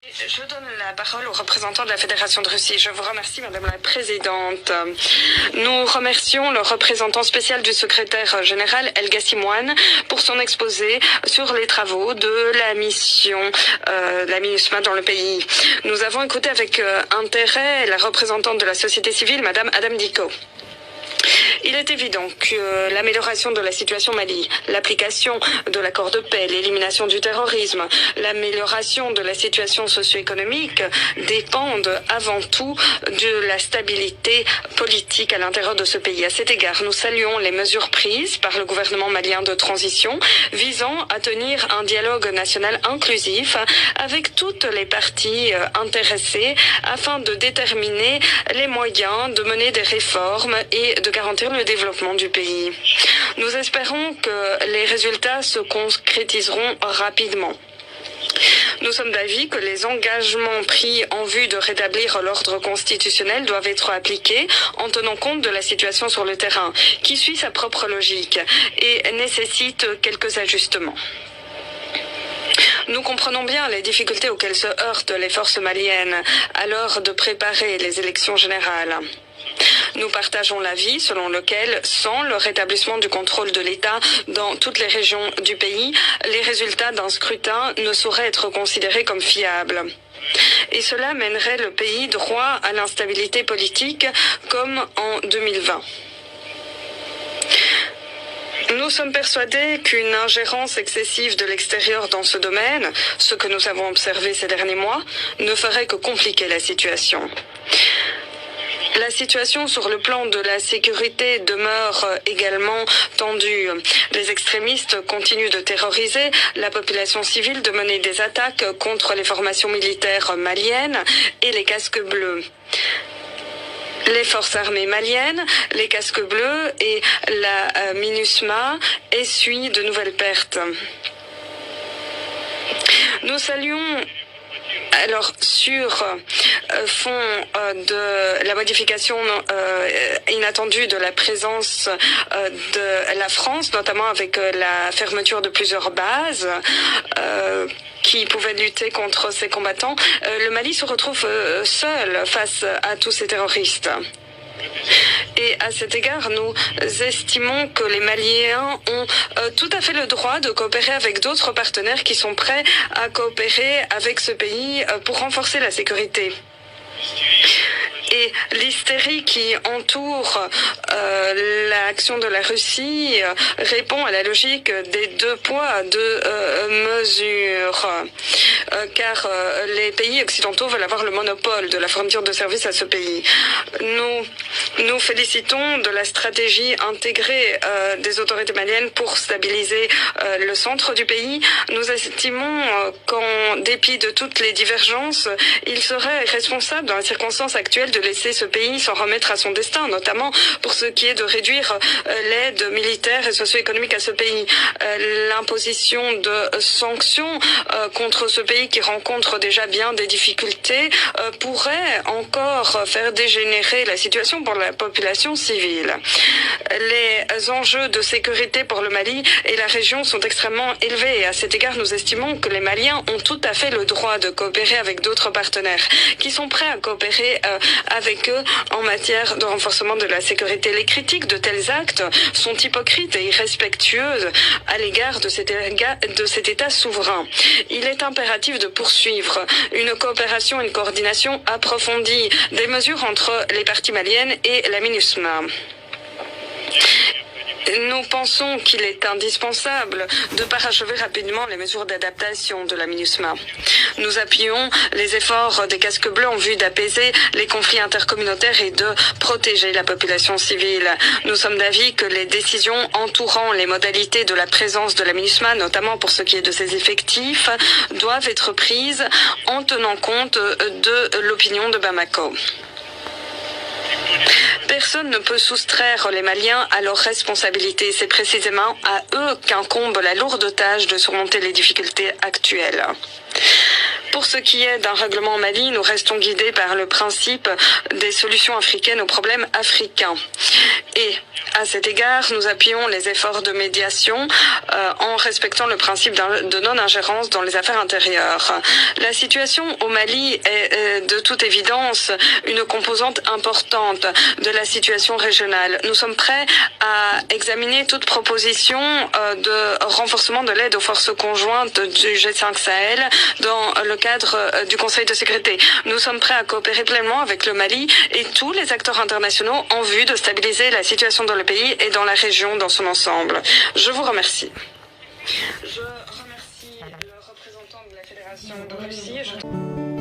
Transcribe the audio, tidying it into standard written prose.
Je donne la parole au représentant de la Fédération de Russie. Je vous remercie, Madame la Présidente. Nous remercions le représentant spécial du secrétaire général, Helga Simouane, pour son exposé sur les travaux de la mission la MINUSMA dans le pays. Nous avons écouté avec intérêt la représentante de la société civile, Madame Adam Dicko. Il est évident que l'amélioration de la situation au Mali, l'application de l'accord de paix, l'élimination du terrorisme, l'amélioration de la situation socio-économique dépendent avant tout de la stabilité politique à l'intérieur de ce pays. À cet égard, nous saluons les mesures prises par le gouvernement malien de transition visant à tenir un dialogue national inclusif avec toutes les parties intéressées afin de déterminer les moyens de mener des réformes et de garantir le développement du pays. Nous espérons que les résultats se concrétiseront rapidement. Nous sommes d'avis que les engagements pris en vue de rétablir l'ordre constitutionnel doivent être appliqués en tenant compte de la situation sur le terrain, qui suit sa propre logique et nécessite quelques ajustements. Nous comprenons bien les difficultés auxquelles se heurtent les forces maliennes à l'heure de préparer les élections générales. Nous partageons l'avis selon lequel, sans le rétablissement du contrôle de l'État dans toutes les régions du pays, les résultats d'un scrutin ne sauraient être considérés comme fiables. Et cela mènerait le pays droit à l'instabilité politique comme en 2020. Nous sommes persuadés qu'une ingérence excessive de l'extérieur dans ce domaine, ce que nous avons observé ces derniers mois, ne ferait que compliquer la situation. La situation sur le plan de la sécurité demeure également tendue. Les extrémistes continuent de terroriser la population civile, de mener des attaques contre les formations militaires maliennes et les casques bleus. Les forces armées maliennes, les casques bleus et la MINUSMA essuient de nouvelles pertes. Nous saluons alors, sur fond de la modification inattendue de la présence de la France, notamment avec la fermeture de plusieurs bases qui pouvaient lutter contre ces combattants, le Mali se retrouve seul face à tous ces terroristes. Et à cet égard, nous estimons que les Maliens ont tout à fait le droit de coopérer avec d'autres partenaires qui sont prêts à coopérer avec ce pays pour renforcer la sécurité. Et l'hystérie qui entoure l'action de la Russie répond à la logique des deux poids, deux mesures, car les pays occidentaux veulent avoir le monopole de la fourniture de services à ce pays. Nous félicitons de la stratégie intégrée des autorités maliennes pour stabiliser le centre du pays. Nous estimons qu'en dépit de toutes les divergences, il serait responsable dans la circonstance actuelle de laisser ce pays s'en remettre à son destin, notamment pour ce qui est de réduire l'aide militaire et socio-économique à ce pays. L'imposition de sanctions contre ce pays qui rencontre déjà bien des difficultés pourrait encore faire dégénérer la situation pour la population civile. Les enjeux de sécurité pour le Mali et la région sont extrêmement élevés et à cet égard, nous estimons que les Maliens ont tout à fait le droit de coopérer avec d'autres partenaires qui sont prêts à coopérer avec eux en matière de renforcement de la sécurité. Les critiques de tels actes sont hypocrites et irrespectueuses à l'égard de cet État souverain. Il est impératif de poursuivre une coopération, une coordination approfondie des mesures entre les parties maliennes et la MINUSMA. Nous pensons qu'il est indispensable de parachever rapidement les mesures d'adaptation de la MINUSMA. Nous appuyons les efforts des casques bleus en vue d'apaiser les conflits intercommunautaires et de protéger la population civile. Nous sommes d'avis que les décisions entourant les modalités de la présence de la MINUSMA, notamment pour ce qui est de ses effectifs, doivent être prises en tenant compte de l'opinion de Bamako. Personne ne peut soustraire les Maliens à leurs responsabilités. C'est précisément à eux qu'incombe la lourde tâche de surmonter les difficultés actuelles. Pour ce qui est d'un règlement au Mali, nous restons guidés par le principe des solutions africaines aux problèmes africains. Et À cet égard, nous appuyons les efforts de médiation en respectant le principe de non-ingérence dans les affaires intérieures. La situation au Mali est de toute évidence une composante importante de la situation régionale. Nous sommes prêts à examiner toute proposition de renforcement de l'aide aux forces conjointes du G5 Sahel dans le cadre du Conseil de sécurité. Nous sommes prêts à coopérer pleinement avec le Mali et tous les acteurs internationaux en vue de stabiliser la situation dans le pays et dans la région dans son ensemble. Je vous remercie. Je remercie le représentant de la Fédération de Russie.